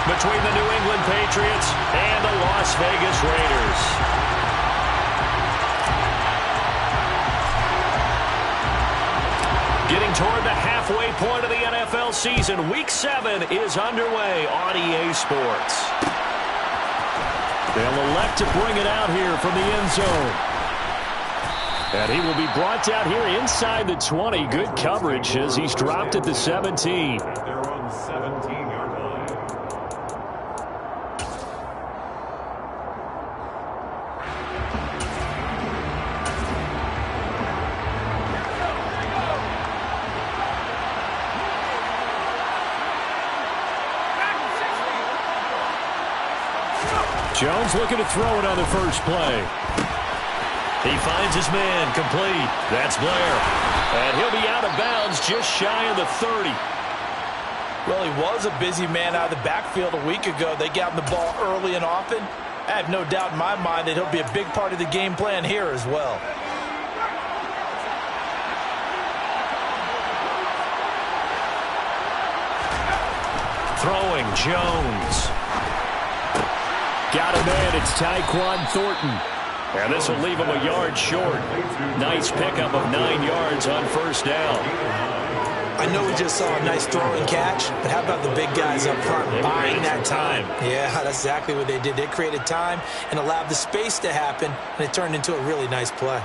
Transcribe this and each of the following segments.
between the New England Patriots and the Las Vegas Raiders. Getting toward the halfway point of the NFL season, Week 7 is underway on EA Sports. They'll elect to bring it out here from the end zone. And he will be brought down here inside the 20. Good coverage as he's dropped at the 17. They're on the 17-yard line. Jones looking to throw it on the first play. He finds his man complete. That's Blair. And he'll be out of bounds just shy of the 30. Well, he was a busy man out of the backfield a week ago. They got him the ball early and often. I have no doubt in my mind that he'll be a big part of the game plan here as well. Throwing Jones. Got a man. It's Tyquan Thornton. And this will leave him a yard short. Nice pickup of 9 yards on first down. I know we just saw a nice throw and catch, but how about the big guys up front buying that time? Yeah, that's exactly what they did. They created time and allowed the space to happen, and it turned into a really nice play.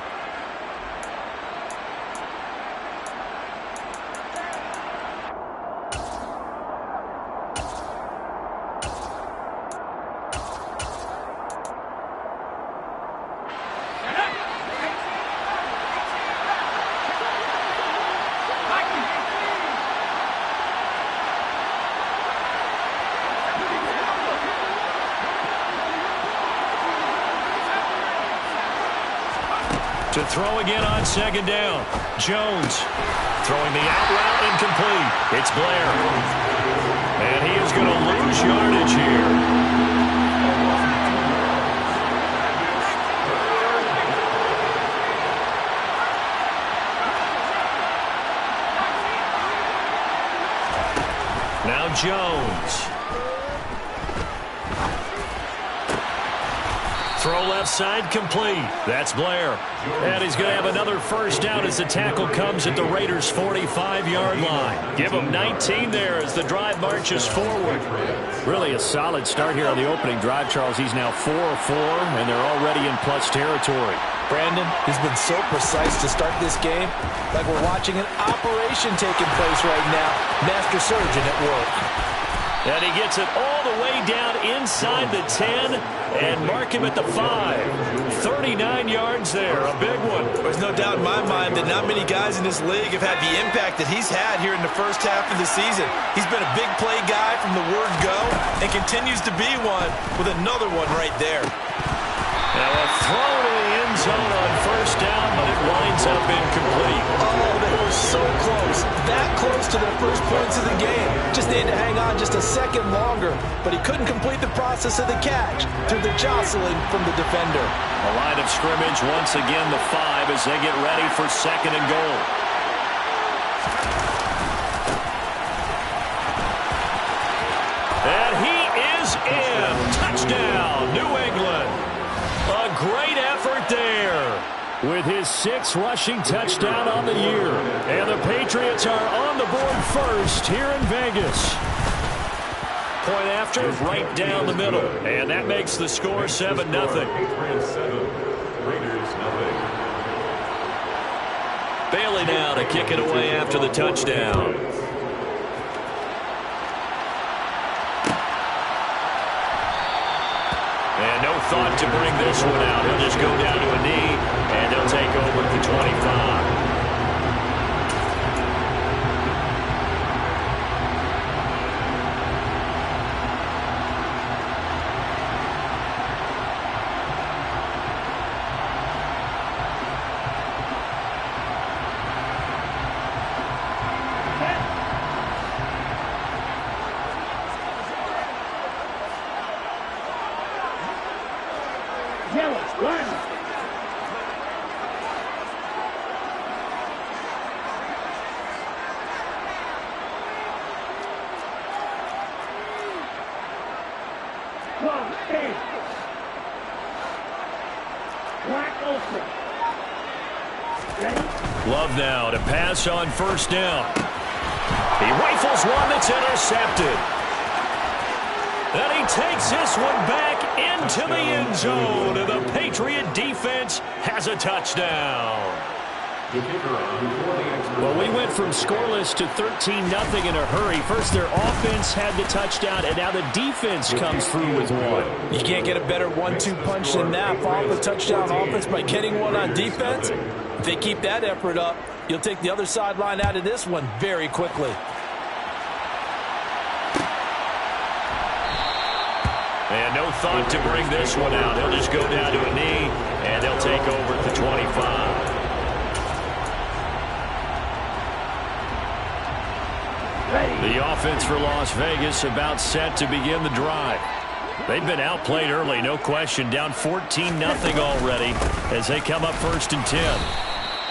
To throw again on second down. Jones throwing the out route incomplete. It's Blair. And he is going to lose yardage here. Now Jones. Throw left side complete. That's Blair. And he's going to have another first down as the tackle comes at the Raiders' 45-yard line. Give him 19 there as the drive marches forward. Really a solid start here on the opening drive, Charles. He's now 4 of 4, and they're already in plus territory. Brandon, he's been so precise to start this game, like we're watching an operation taking place right now. Master surgeon at work. And he gets it all the way down inside the 10 and mark him at the 5. 39 yards there, a big one. There's no doubt in my mind that not many guys in this league have had the impact that he's had here in the first half of the season. He's been a big play guy from the word go and continues to be one with another one right there. Now a throw to the end zone on first down, but it winds up incomplete. Oh, they were so close. That close to their first points of the game. Just needed to hang on just a second longer, but he couldn't complete the process of the catch through the jostling from the defender. A line of scrimmage, once again the 5 as they get ready for second and goal. And he is in. Touchdown, New England. A great effort there with his 6th rushing touchdown on the year. And the Patriots are on the board first here in Vegas. Point after, right down the middle. And that makes the score 7-0. Bailey now to kick it away after the touchdown. And no thought to bring this one out. He'll just go down to a knee, and they'll take over at the 25. Love now to pass on first down. He rifles one that's intercepted. And he takes this one back into the end zone. And the Patriot defense has a touchdown. Well, we went from scoreless to 13-0 in a hurry. First, their offense had the touchdown, and now the defense comes through with one. You can't get a better 1-2 punch than that. Follow the touchdown offense by getting one on defense. If they keep that effort up, you'll take the other sideline out of this one very quickly. And no thought to bring this one out. He'll just go down to a knee, and they'll take over at the 25. The offense for Las Vegas about set to begin the drive. They've been outplayed early, no question. Down 14-0 already as they come up 1st and 10.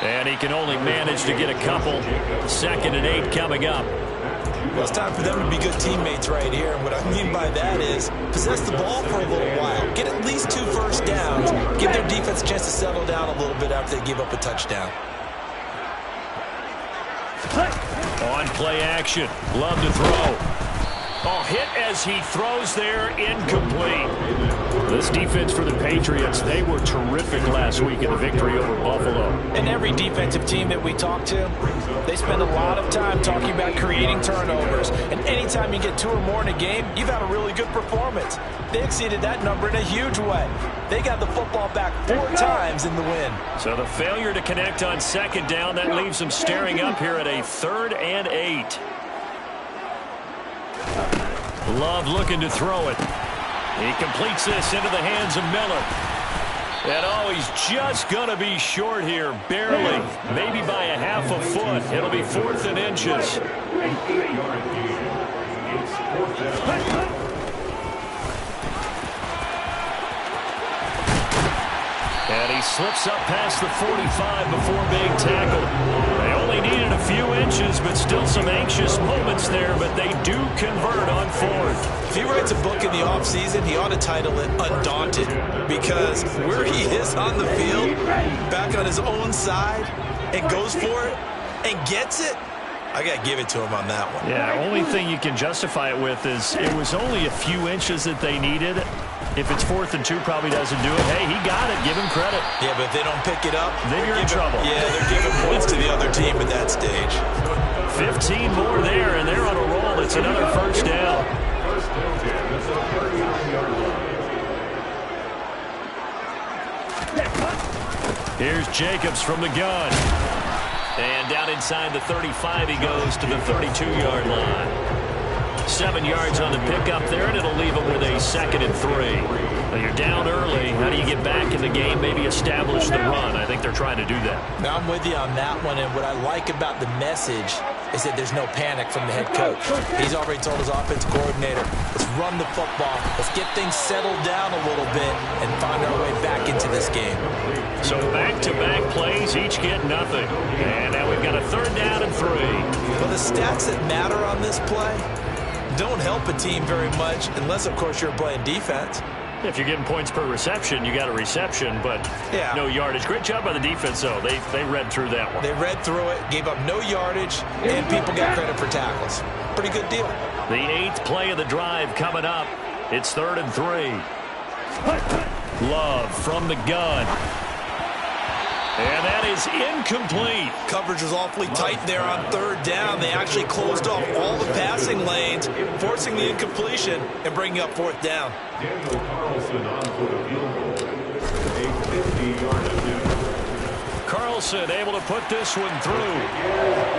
And he can only manage to get a couple. 2nd and 8 coming up. Well, it's time for them to be good teammates right here. And what I mean by that is possess the ball for a little while. Get at least 2 first downs. Give their defense a chance to settle down a little bit after they give up a touchdown. On play action. Love to throw. Oh, hit as he throws there, incomplete. This defense for the Patriots, they were terrific last week in the victory over Buffalo. And every defensive team that we talk to, they spend a lot of time talking about creating turnovers. And anytime you get 2 or more in a game, you've had a really good performance. They exceeded that number in a huge way. They got the football back 4 times in the win. So the failure to connect on 2nd down, that leaves them staring up here at a 3rd and 8. Love looking to throw it. He completes this into the hands of Miller. And oh, he's just going to be short here, barely, maybe by a half a foot. It'll be 4th and inches. And he slips up past the 45 before being tackled. They only needed a few inches, but still some anxious moments there, but they do convert on 4th. If he writes a book in the offseason, he ought to title it Undaunted, because where he is on the field, back on his own side, and goes for it, and gets it, I got to give it to him on that one. Yeah, only thing you can justify it with is it was only a few inches that they needed. If it's 4th and 2, probably doesn't do it. Hey, he got it. Give him credit. Yeah, but if they don't pick it up, then you're in trouble. Yeah, they're giving points to the other team at that stage. 15 more there, and they're on a roll. It's another 1st down. Here's Jacobs from the gun. And down inside the 35, he goes to the 32-yard line. 7 yards on the pickup there, and it'll leave him with a 2nd and 3. Now you're down early. How do you get back in the game, maybe establish the run? I think they're trying to do that. Now I'm with you on that one, and what I like about the message is that there's no panic from the head coach. He's already told his offensive coordinator, let's run the football, let's get things settled down a little bit and find our way back into this game. So back-to-back plays, each get nothing. And now we've got a 3rd down and 3. Well, the stats that matter on this play don't help a team very much unless, of course, you're playing defense. If you're getting points per reception, you got a reception, but yeah, no yardage. Great job by the defense, though. They read through that one. They read through it, gave up no yardage, and people got credit for tackles. Pretty good deal. The 8th play of the drive coming up. It's 3rd and 3. Love from the gun. And that is incomplete. Coverage was awfully tight there on 3rd down. They actually closed off all the passing lanes, forcing the incompletion and bringing up 4th down. Daniel Carlson on for the field goal. A 50-yard attempt. Carlson able to put this one through.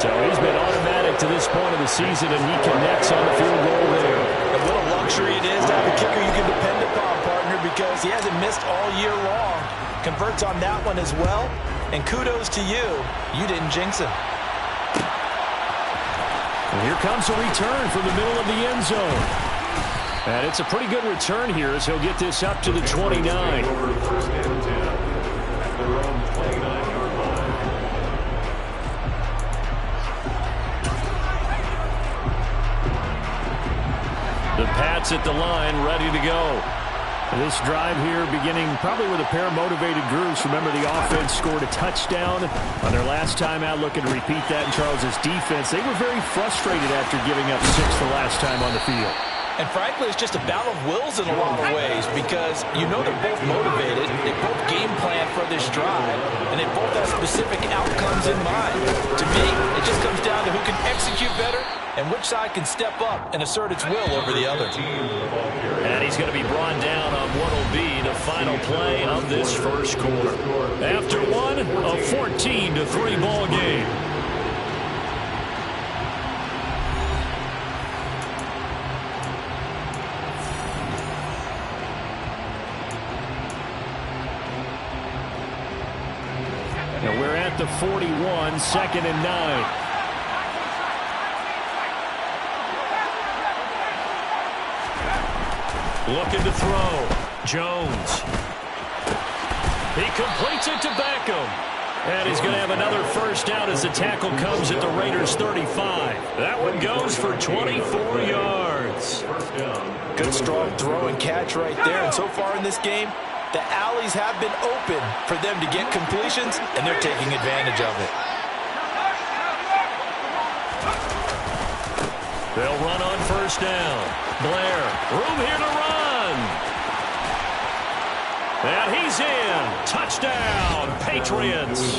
So he's been automatic to this point of the season, and he connects on the field goal there. And what a luxury it is to have a kicker you can depend upon, partner, because he hasn't missed all year long. Converts on that one as well, and kudos to you. You didn't jinx him. And here comes a return from the middle of the end zone. And it's a pretty good return here as he'll get this up to the 29. First and 10 at their own 29-yard line. The Pats at the line, ready to go. This drive here beginning probably with a pair of motivated groups. Remember, the offense scored a touchdown on their last time out, looking to repeat that in Charles's defense. They were very frustrated after giving up 6 the last time on the field. And frankly, it's just a battle of wills in a lot of ways because you know they're both motivated, they both game plan for this drive, and they both have specific outcomes in mind. To me, it just comes down to who can execute better and which side can step up and assert its will over the other. And he's going to be brought down on what will be the final play of this first quarter. After one, a 14-3 ball game. Now we're at the 41, 2nd and 9. Looking to throw. Jones. He completes it to Beckham. And he's going to have another first down as the tackle comes at the Raiders' 35. That one goes for 24 yards. Good strong throw and catch right there. And so far in this game, the alleys have been open for them to get completions, and they're taking advantage of it. They'll run on first down. Blair, room here to run. And he's in. Touchdown, Patriots.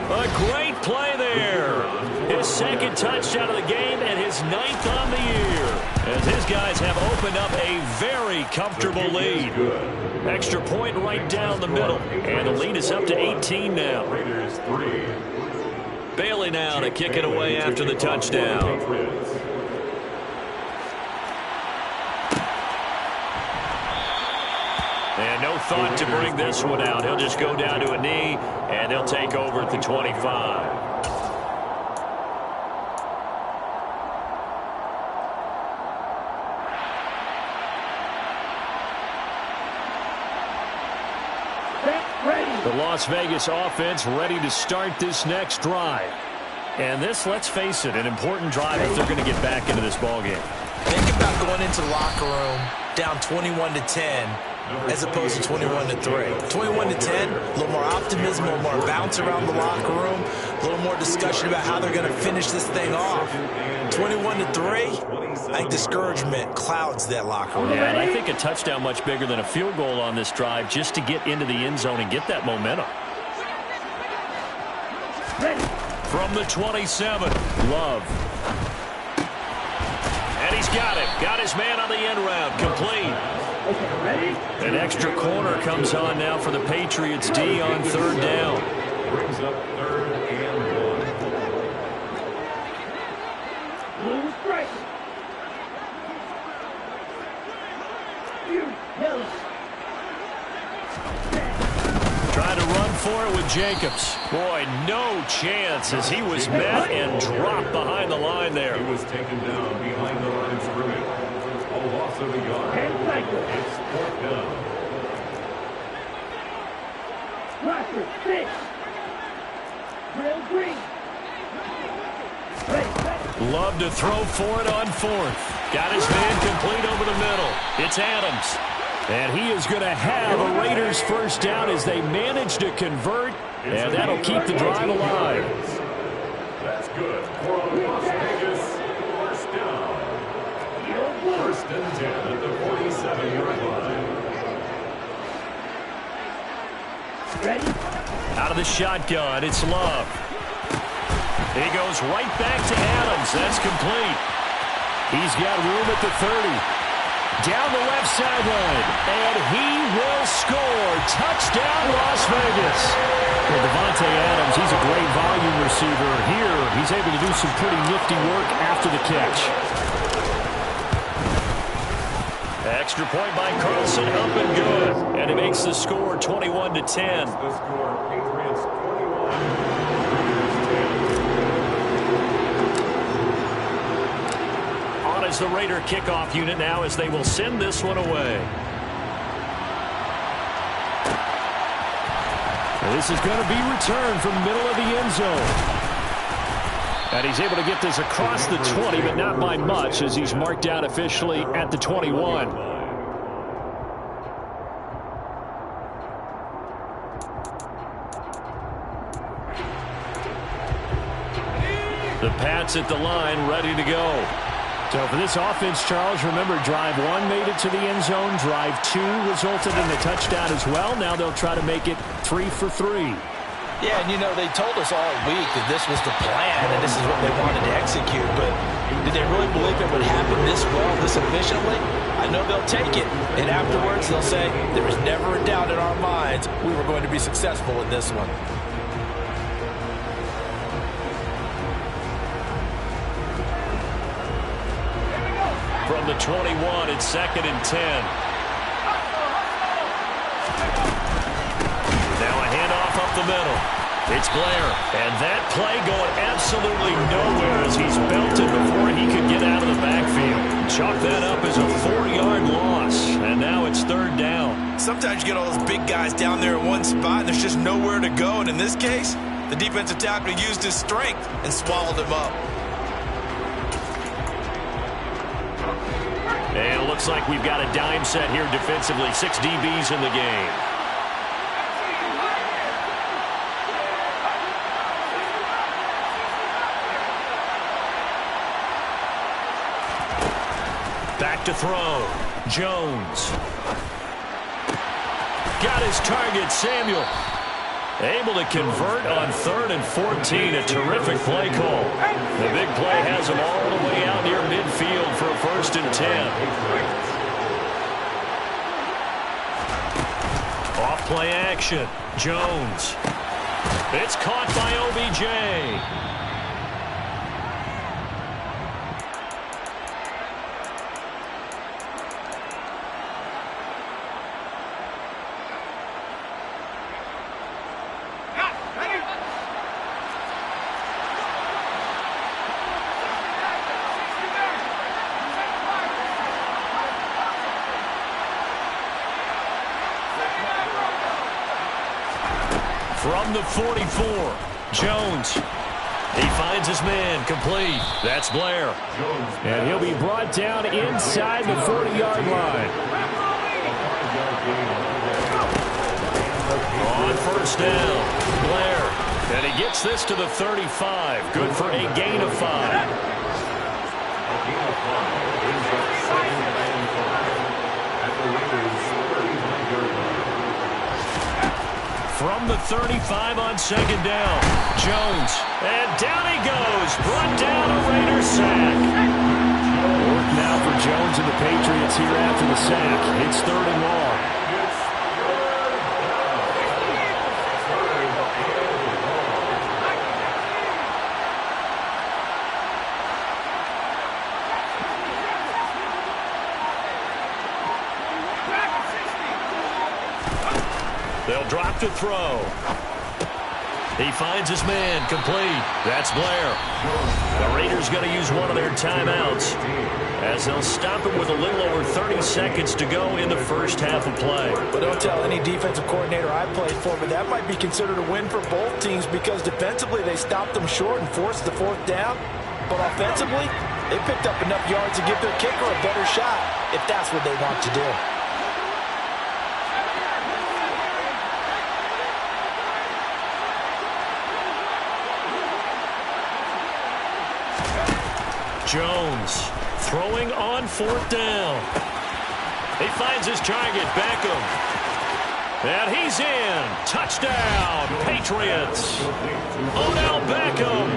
A great play there. His 2nd touchdown of the game and his 9th on the year. As his guys have opened up a very comfortable lead. Extra point right down the middle. And the lead is up to 18 now. Bailey now to kick it away after the touchdown. And no thought to bring this one out. He'll just go down to a knee, and they'll take over at the 25. The Las Vegas offense ready to start this next drive. And this, let's face it, an important drive if they're going to get back into this ballgame. Think about going into the locker room down 21-10 as opposed to 21-3. 21-10, a little more optimism, a little more bounce around the locker room, a little more discussion about how they're going to finish this thing off. 21-3, I think discouragement clouds that locker room. Yeah, and I think a touchdown much bigger than a field goal on this drive just to get into the end zone and get that momentum. From the 27, Love. And he's got it. Got his man on the end route. Complete. An extra corner comes on now for the Patriots D on 3rd down. Brings up 3rd and 1. Trying to run for it with Jacobs. Boy, no chance as he was met and dropped behind the line there. He was taken down behind the line of scrimmage. A loss of a yard. It's 4th down. Roster 6. Real green. Love to throw for it on 4th. Got his man complete over the middle. It's Adams. And he is going to have a Raiders first down as they manage to convert. And that'll keep the drive alive. That's good for a Las Vegas first down. 1st and 10 at the 47-yard line. Ready? Out of the shotgun, it's Love. He goes right back to Adams. That's complete. He's got room at the 30. Down the left sideline, and he will score. Touchdown, Las Vegas. Well, Davante Adams, he's a great volume receiver. Here, he's able to do some pretty nifty work after the catch. Extra point by Carlson, up and good. And it makes the score 21-10. The score, Patriots 21. As the Raider kickoff unit now as they will send this one away. This is going to be returned from the middle of the end zone. And he's able to get this across the 20, but not by much as he's marked out officially at the 21. The Pats at the line, ready to go. So for this offense, Charles, remember, drive 1 made it to the end zone. Drive 2 resulted in a touchdown as well. Now they'll try to make it 3 for 3. Yeah, and you know, they told us all week that this was the plan and this is what they wanted to execute, but did they really believe it would happen this well, this efficiently? I know they'll take it, and afterwards they'll say, there was never a doubt in our minds we were going to be successful in this one. From the 21, it's 2nd and 10. Now a handoff up the middle. It's Blair. And that play going absolutely nowhere as he's belted before he could get out of the backfield. Chalk that up as a 4-yard loss. And now it's 3rd down. Sometimes you get all those big guys down there in one spot and there's just nowhere to go. And in this case, the defensive tackle used his strength and swallowed him up. And it looks like we've got a dime set here defensively. 6 DBs in the game. Back to throw. Jones. Got his target, Samuel. Able to convert on 3rd and 14. A terrific play call. The big play has him all the way out near midfield for a 1st and 10. Off play action. Jones. It's caught by OBJ. From the 44, Jones. He finds his man, complete. That's Blair. And he'll be brought down inside the 40-yard line. On 1st down, Blair. And he gets this to the 35. Good for a gain of 5. From the 35 on 2nd down, Jones. And down he goes. Brought down, a Raider sack. Work now for Jones and the Patriots here after the sack. It's 3rd and long. They'll drop to throw. He finds his man, complete. That's Blair. The Raiders going to use one of their timeouts as they'll stop him with a little over 30 seconds to go in the first half of play. But don't tell any defensive coordinator I played for, but that might be considered a win for both teams because defensively they stopped them short and forced the 4th down. But offensively, they picked up enough yards to give their kicker a better shot if that's what they want to do. Jones throwing on 4th down. He finds his target, Beckham. And he's in. Touchdown, Patriots. Odell Beckham,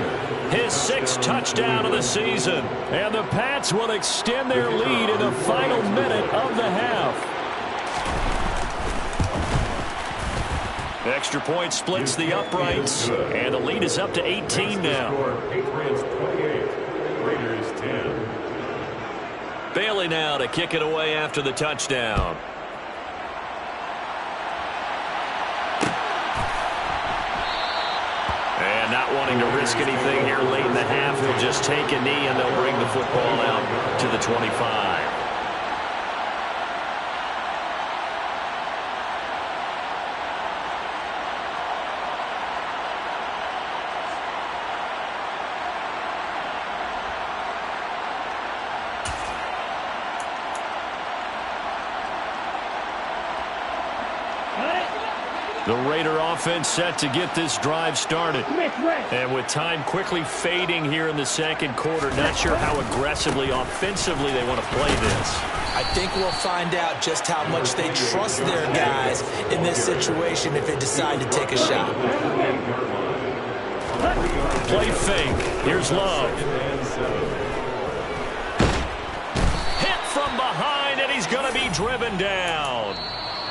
his 6th touchdown of the season. And the Pats will extend their lead in the final minute of the half. Extra point splits the uprights, and the lead is up to 18 now. Patriots 28, Raiders 10. Bailey now to kick it away after the touchdown. And not wanting to risk anything here late in the half, they'll just take a knee and they'll bring the football out to the 25. The Raider offense set to get this drive started. And with time quickly fading here in the second quarter, not sure how aggressively, offensively they want to play this. I think we'll find out just how much they trust their guys in this situation if they decide to take a shot. Play fake. Here's Love. Hit from behind, and he's going to be driven down.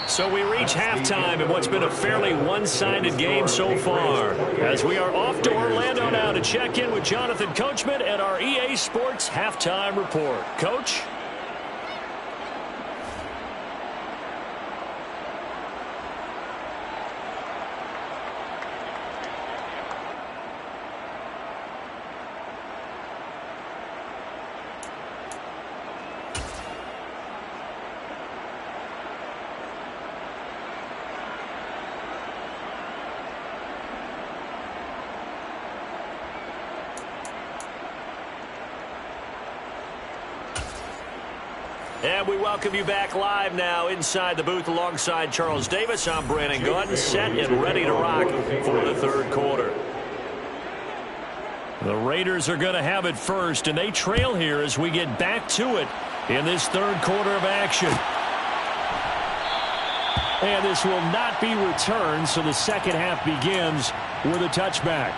So we reach halftime in what's been a fairly one-sided game so far, as we are off to Orlando now to check in with Jonathan Coachman at our EA Sports Halftime Report. Coach? And we welcome you back live now inside the booth alongside Charles Davis. I'm Brandon Gaudin, set and ready to rock for the third quarter. The Raiders are going to have it first, and they trail here as we get back to it in this third quarter of action. And this will not be returned, so the second half begins with a touchback.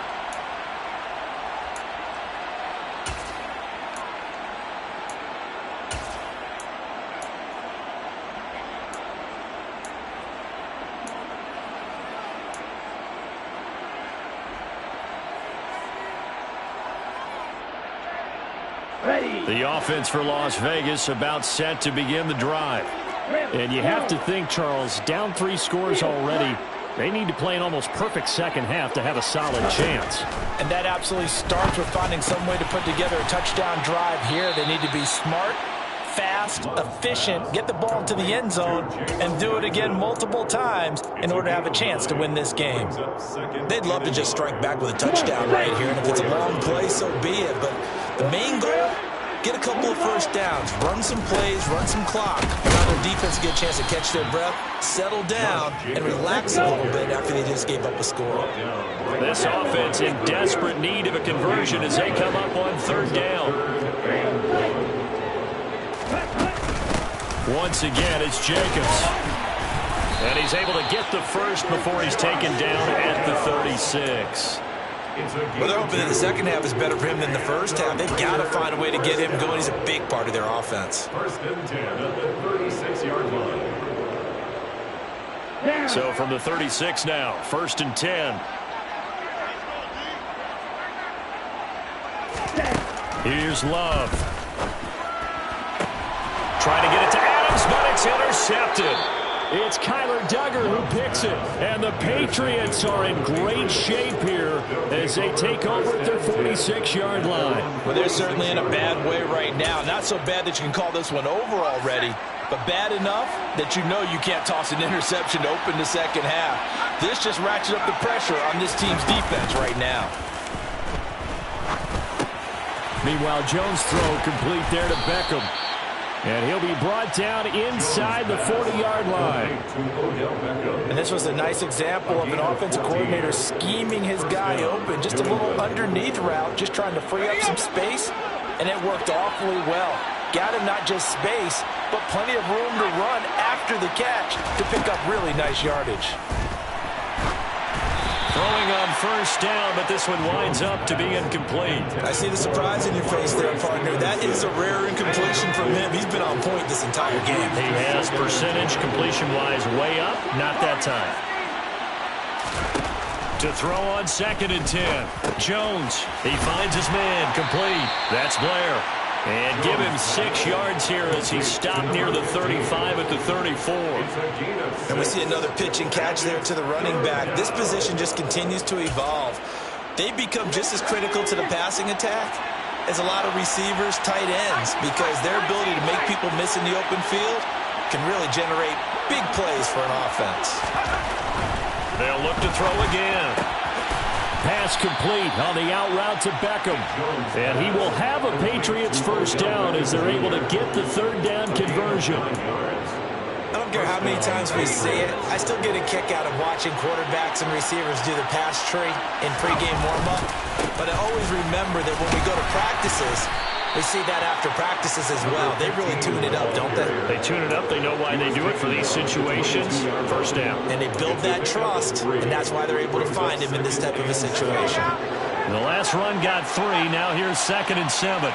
The offense for Las Vegas about set to begin the drive. And you have to think, Charles, down 3 scores already. They need to play an almost perfect second half to have a solid chance. And that absolutely starts with finding some way to put together a touchdown drive here. They need to be smart, fast, efficient, get the ball into the end zone, and do it again multiple times in order to have a chance to win this game. They'd love to just strike back with a touchdown right here, and if it's a long play, so be it. But the main goal, get a couple of first downs, run some plays, run some clock. Allow their defense to get a chance to catch their breath, settle down, and relax a little bit after they just gave up a score. This offense in desperate need of a conversion as they come up on third down. Once again, it's Jacobs. And he's able to get the first before he's taken down at the 36. Well, they're hoping that the second half is better for him than the first half. They've got to find a way to get him going. He's a big part of their offense. First and 10 at the 36-yard line. So from the 36 now, first and 10. Here's Love. Trying to get it to Adams, but it's intercepted. It's Kyler Duggar who picks it. And the Patriots are in great shape here as they take over at their 46-yard line. Well, they're certainly in a bad way right now. Not so bad that you can call this one over already, but bad enough that you know you can't toss an interception to open the second half. This just ratchets up the pressure on this team's defense right now. Meanwhile, Jones' throw complete there to Beckham. And he'll be brought down inside the 40-yard line. And this was a nice example of an offensive coordinator scheming his guy open. Just a little underneath route, just trying to free up some space. And it worked awfully well. Got him not just space, but plenty of room to run after the catch to pick up really nice yardage. Throwing on first down, but this one winds up to be incomplete. I see the surprise in your face there, partner. That is a rare incompletion from him. He's been on point this entire game. He has percentage completion-wise way up, not that time. To throw on second and 10. Jones, he finds his man, complete. That's Blair. And give him 6 yards here as he stopped near the 35 at the 34. And we see another pitch and catch there to the running back. This position just continues to evolve. They become just as critical to the passing attack as a lot of receivers, tight ends, because their ability to make people miss in the open field can really generate big plays for an offense. They'll look to throw again. Pass complete on the out route to Beckham. And he will have a Patriots first down as they're able to get the third down conversion. And I've care how many times we see it, I still get a kick out of watching quarterbacks and receivers do the pass tree in pregame warm-up. But I always remember that when we go to practices, we see that after practices as well. They really tune it up, don't they? They tune it up. They know why they do it for these situations. First down. And they build that trust, and that's why they're able to find him in this type of a situation. The last run got 3. Now here's 2nd and 7.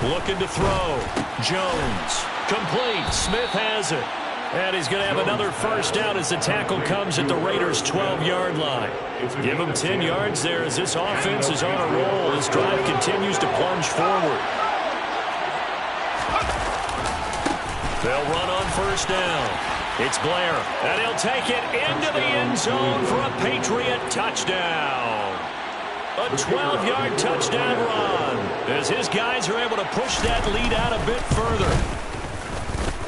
Looking to throw. Jones. Complete. Smith has it. And he's going to have another first down as the tackle comes at the Raiders' 12-yard line. Give him 10 yards there as this offense is on a roll. This drive continues to plunge forward. They'll run on first down. It's Blair. And he'll take it into the end zone for a Patriot touchdown. A 12-yard touchdown run as his guys are able to push that lead out a bit further.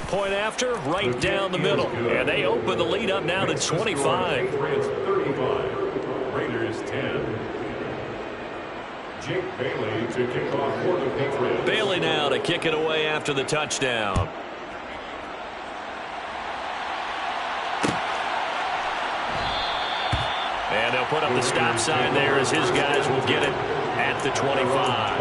Point after, right down the middle. And they open the lead up now to 25. Patriots 35. Raiders 10. Jake Bailey to kick off for the Patriots. Bailey now to kick it away after the touchdown. And they'll put up the stop sign there as his guys will get it at the 25.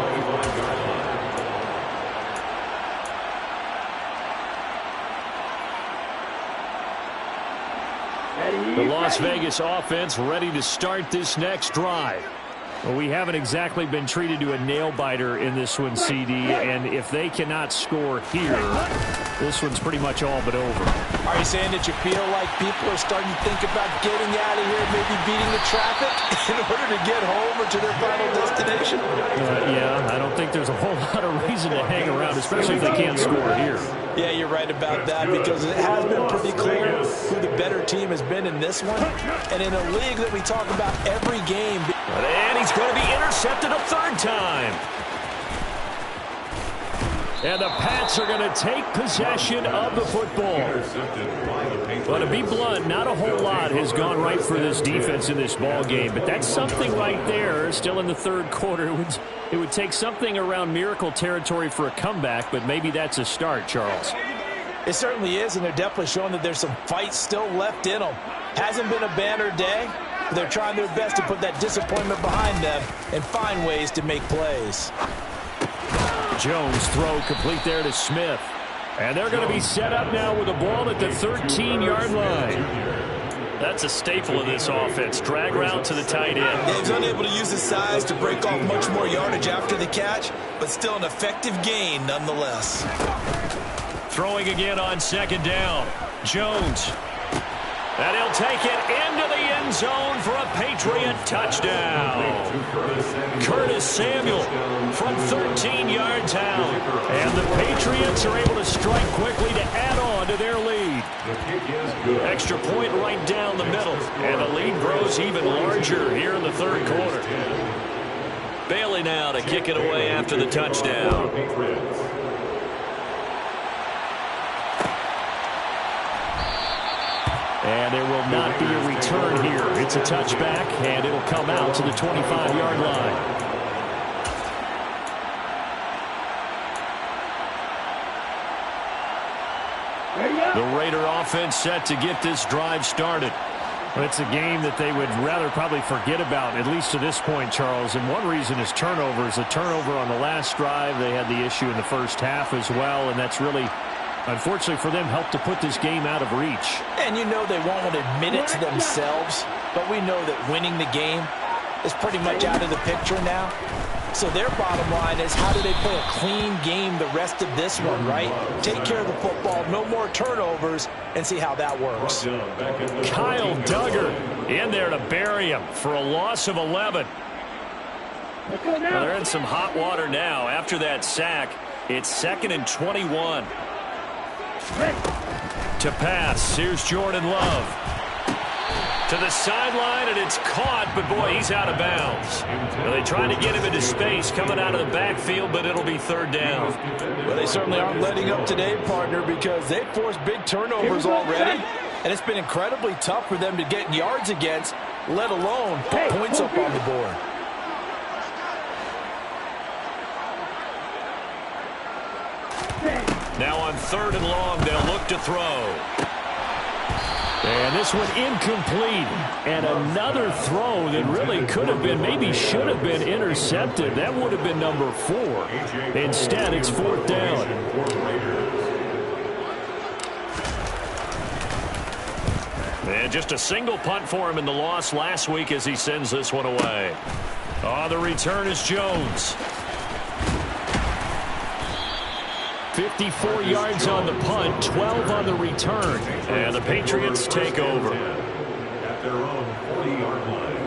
The Las Vegas offense ready to start this next drive. Well, we haven't exactly been treated to a nail-biter in this one, CD, and if they cannot score here, this one's pretty much all but over. Are you saying that you feel like people are starting to think about getting out of here, maybe beating the traffic in order to get home or to their final destination? Yeah, I don't think there's a whole lot of reason to hang around, especially if they can't score here. Yeah, you're right about that, because it has been pretty clear who the better team has been in this one. And in a league that we talk about every game. And he's going to be intercepted a third time. And the Pats are going to take possession of the football. But to be blunt, not a whole lot has gone right for this defense in this ball game. But that's something right there. Still in the third quarter. It would take something around miracle territory for a comeback, but maybe that's a start, Charles. It certainly is, and they're definitely showing that there's some fight still left in them. Hasn't been a banner day. They're trying their best to put that disappointment behind them and find ways to make plays. Jones throw complete there to Smith. And they're going to be set up now with the ball at the 13-yard line. That's a staple of this offense. Drag route to the tight end. Yeah, he's unable to use his size to break off much more yardage after the catch, but still an effective gain nonetheless. Throwing again on second down. Jones. And he'll take it into the end zone for a Patriot touchdown. Curtis Samuel from 13 yards out. And the Patriots are able to strike quickly to add on to their lead. Extra point right down the middle. And the lead grows even larger here in the third quarter. Bailey now to kick it away after the touchdown. And there will not be a return here. It's a touchback, and it'll come out to the 25-yard line. The Raider offense set to get this drive started. But it's a game that they would rather probably forget about, at least to this point, Charles. And one reason is turnovers. A turnover on the last drive. They had the issue in the first half as well, and that's really, unfortunately for them, helped to put this game out of reach. And you know they won't want to admit it to themselves, but we know that winning the game is pretty much out of the picture now. So their bottom line is, how do they play a clean game the rest of this one, right? Take care of the football, no more turnovers, and see how that works. Kyle Duggar in there to bury him for a loss of 11. Well, they're in some hot water now. After that sack, it's 2nd and 21. To pass, here's Jordan Love. To the sideline, and it's caught, but boy, he's out of bounds. Well, they tried to get him into space coming out of the backfield, but it'll be third down. Well, they certainly aren't letting up today, partner, because they forced big turnovers already. And it's been incredibly tough for them to get yards against, let alone put points up on the board. Now on 3rd and long, they'll look to throw. And this one incomplete. And another throw that really could have been, maybe should have been intercepted. That would have been number 4. Instead, it's 4th down. And just a single punt for him in the loss last week as he sends this one away. Oh, the return is Jones. 54 yards on the punt, 12 on the return. And the Patriots take over. At their own 40-yard line.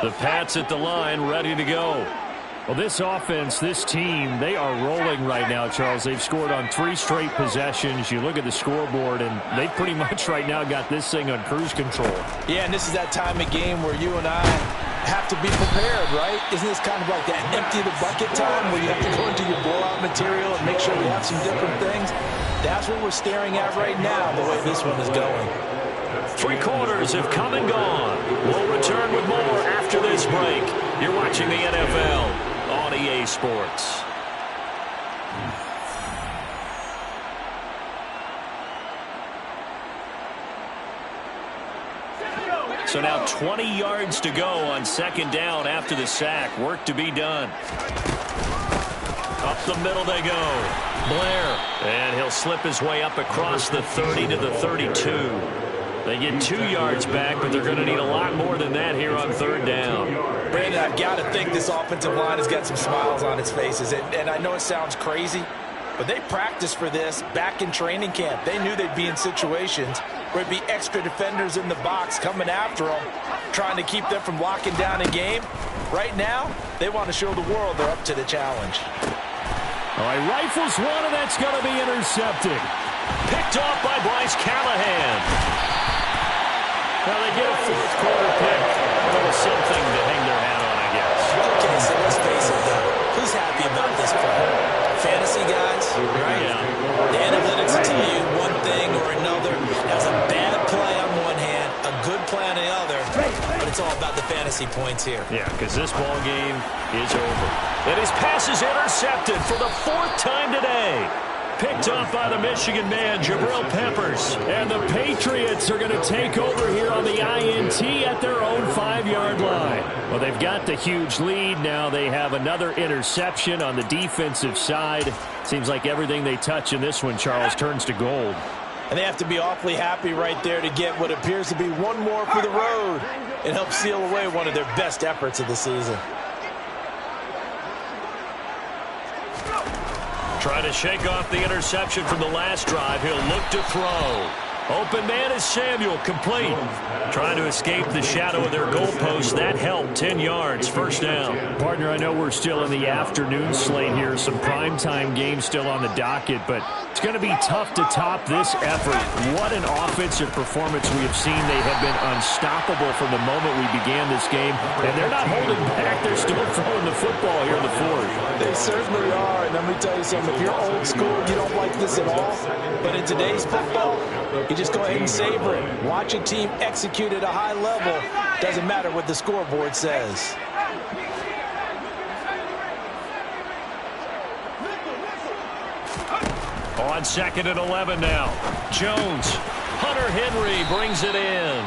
The Pats at the line, ready to go. Well, this offense, this team, they are rolling right now, Charles. They've scored on 3 straight possessions. You look at the scoreboard, and they pretty much right now got this thing on cruise control. Yeah, and this is that time of game where you and I have to be prepared, right? Isn't this kind of like that empty the bucket time where you have to go into your blowout material and make sure we have some different things? That's what we're staring at right now, the way this one is going. 3 quarters have come and gone. We'll return with more after this break. You're watching the NFL on EA Sports. So now 20 yards to go on 2nd down after the sack. Work to be done. Up the middle they go. Blair. And he'll slip his way up across the 30 to the 32. They get 2 yards back, but they're going to need a lot more than that here on 3rd down. Brandon, I've got to think this offensive line has got some smiles on its faces. And I know it sounds crazy, but they practiced for this back in training camp. They knew they'd be in situations where it'd be extra defenders in the box coming after them, trying to keep them from locking down a game. Right now, they want to show the world they're up to the challenge. All right, rifles one, and that's going to be intercepted. Picked off by Bryce Callahan. Well, they get a 4th quarter pick. A little something to hang their hat on, I guess. Okay, so let's face it, though. Who's happy about this play? Fantasy guys, right? Yeah. The analytics tell you one thing or another. That was a bad play on one hand, a good play on the other, but it's all about the fantasy points here. Yeah, because this ball game is over. And his pass is intercepted for the 4th time today. Picked off by the Michigan man, Jabril Peppers. And the Patriots are going to take over here on the INT at their own 5-yard line. Well, they've got the huge lead. Now they have another interception on the defensive side. Seems like everything they touch in this one, Charles, turns to gold. And they have to be awfully happy right there to get what appears to be one more for the road. It helps seal away one of their best efforts of the season. Trying to shake off the interception from the last drive. He'll look to throw. Open man is Samuel, complete. Trying to escape the shadow of their goalpost. That helped, 10 yards, 1st down. Partner, I know we're still in the afternoon slate here. Some primetime games still on the docket, but it's going to be tough to top this effort. What an offensive performance we have seen. They have been unstoppable from the moment we began this game, and they're not holding back. They're still throwing the football here in the 4th. They certainly are, and let me tell you something. If you're old school, you don't like this at all, but in today's football, you just go ahead and savor it. Watch a team execute at a high level. Doesn't matter what the scoreboard says. On 2nd and 11 now. Jones. Hunter Henry brings it in.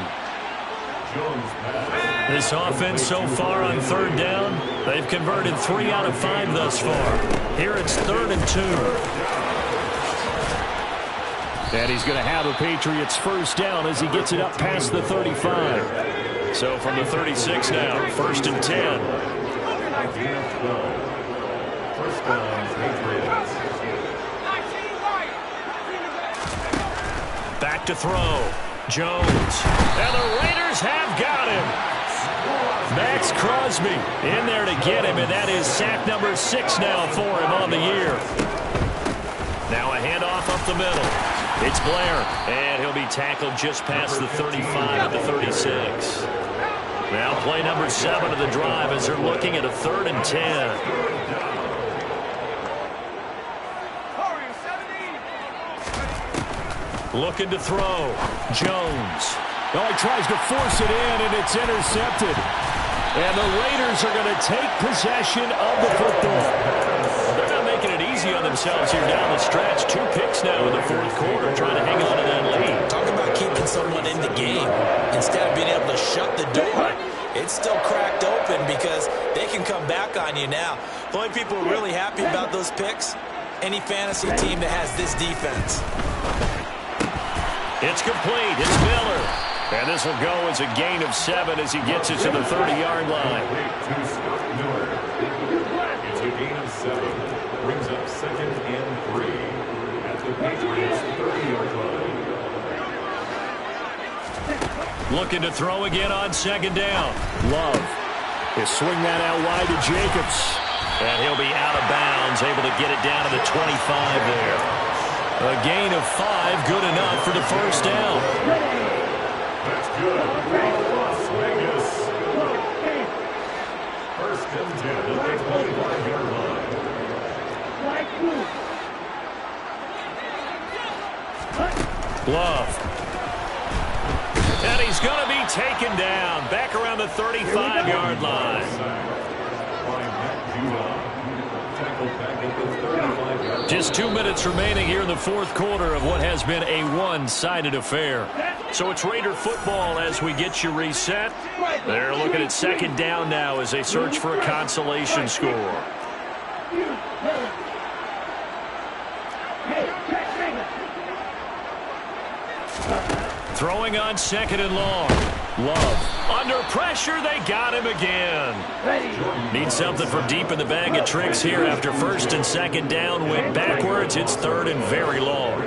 This offense so far on 3rd down, they've converted 3 out of 5 thus far. Here it's 3rd and 2. And he's going to have a Patriots 1st down as he gets it up past the 35. So from the 36 now, 1st and 10. 1st down, Patriots. Back to throw. Jones. And the Raiders have got him. Max Crosby in there to get him, and that is sack number 6 now for him on the year. Now a handoff up the middle. It's Blair, and he'll be tackled just past the 35 at the 36. Now play number 7 of the drive as they're looking at a 3rd and 10. Looking to throw. Jones. Oh, he tries to force it in, and it's intercepted. And the Raiders are going to take possession of the football. They're not making it easy on themselves here down the stretch. 2 picks now in the 4th quarter, trying to hang on to that lead. Talk about keeping someone in the game. Instead of being able to shut the door, it's still cracked open because they can come back on you now. The only people who are really happy about those picks, any fantasy team that has this defense. It's complete. It's Miller. And this will go as a gain of 7 as he gets it to the 30-yard line. It's a gain of 7. Brings up 2nd and 3 at the Patriots' 30-yard line. Looking to throw again on 2nd down. Love. He'll swing that out wide to Jacobs. And he'll be out of bounds, able to get it down to the 25 there. A gain of 5, good enough for the 1st down. That's good. Las Vegas. 1st and 10 at the 25-yard line. Love. And he's going to be taken down back around the 35-yard line. Just 2 minutes remaining here in the 4th quarter of what has been a one-sided affair. So it's Raider football as we get you reset. They're looking at 2nd down now as they search for a consolation score. Throwing on 2nd and long. Love. Under pressure, they got him again. Need something from deep in the bag of tricks here after 1st and 2nd down. Went backwards. It's 3rd and very long.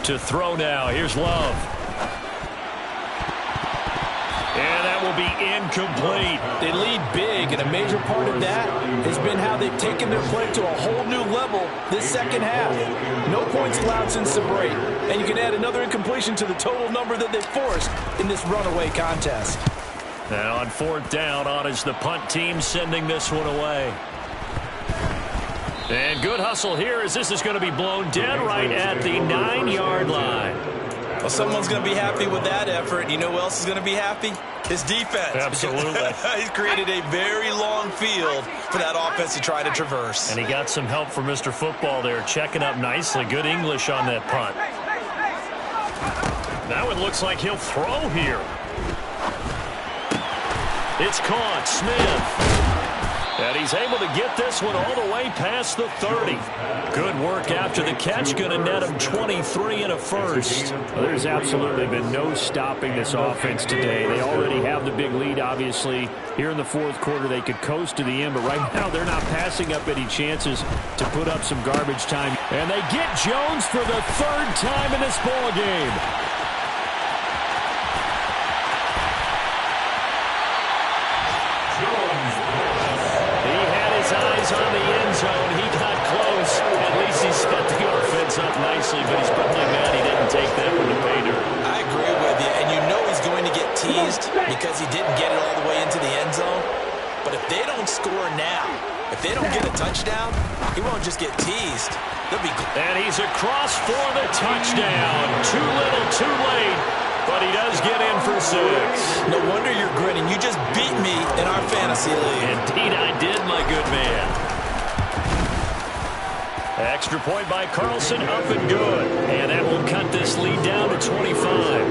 To throw now. Here's Love. And that will be incomplete. They lead big, and a major part of that has been how they've taken their play to a whole new level this 2nd half. No points allowed since the break, and you can add another incompletion to the total number that they've forced in this runaway contest. And on 4th down, on is the punt team sending this one away. And good hustle here as this is going to be blown dead right at the 9-yard line. Well, someone's going to be happy with that effort. You know who else is going to be happy? His defense. Absolutely. He's created a very long field for that offense to try to traverse. And he got some help from Mr. Football there, checking up nicely. Good English on that punt. Now it looks like he'll throw here. It's caught. Smith. And he's able to get this one all the way past the 30. Good work after the catch. Going to net him 23 and a first. Well, there's absolutely been no stopping this offense today. They already have the big lead, obviously. Here in the 4th quarter, they could coast to the end, but right now they're not passing up any chances to put up some garbage time. And they get Jones for the 3rd time in this ball game. Eyes on the end zone. He got close. At least he set the offense up nicely, but he's probably mad he didn't take that one to pay dirt. I agree with you, and you know he's going to get teased because he didn't get it all the way into the end zone. But if they don't score now, if they don't get a touchdown, he won't just get teased. They'll be. And he's across for the touchdown. Too little, too late. But he does get in for 6. No wonder you're grinning. You just beat me in our fantasy league. Indeed I did, my good man. Extra point by Carlson, up and good. And that will cut this lead down to 25.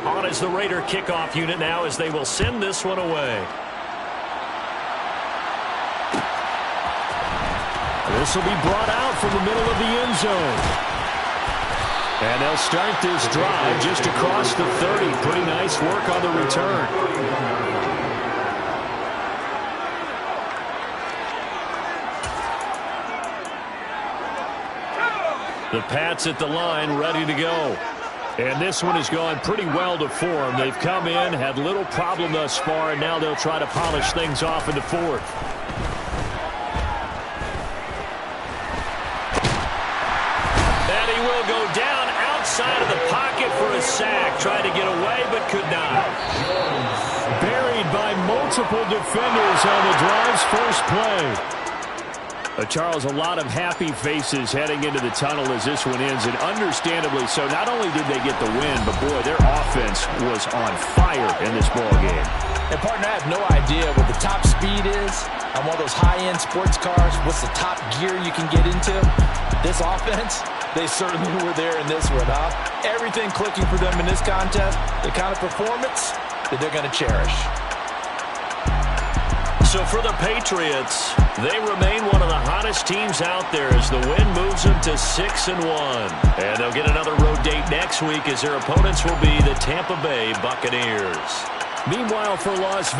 On is the Raider kickoff unit now as they will send this one away. This will be brought out from the middle of the end zone. And they'll start this drive just across the 30. Pretty nice work on the return. The Pats at the line, ready to go. And this one has gone pretty well to form. They've come in, had little problem thus far, and now they'll try to polish things off in the fourth. And he will go down outside of the pocket for a sack. Tried to get away, but could not. Buried by multiple defenders on the drive's first play. Charles, a lot of happy faces heading into the tunnel as this one ends, and understandably so. Not only did they get the win, but, boy, their offense was on fire in this ball game. And, partner, I have no idea what the top speed is on one of those high-end sports cars. What's the top gear you can get into? This offense, they certainly were there in this one, huh? Everything clicking for them in this contest, the kind of performance that they're going to cherish. So for the Patriots, they remain one of the hottest teams out there as the win moves them to 6-1. And they'll get another road date next week as their opponents will be the Tampa Bay Buccaneers. Meanwhile, for Las Vegas,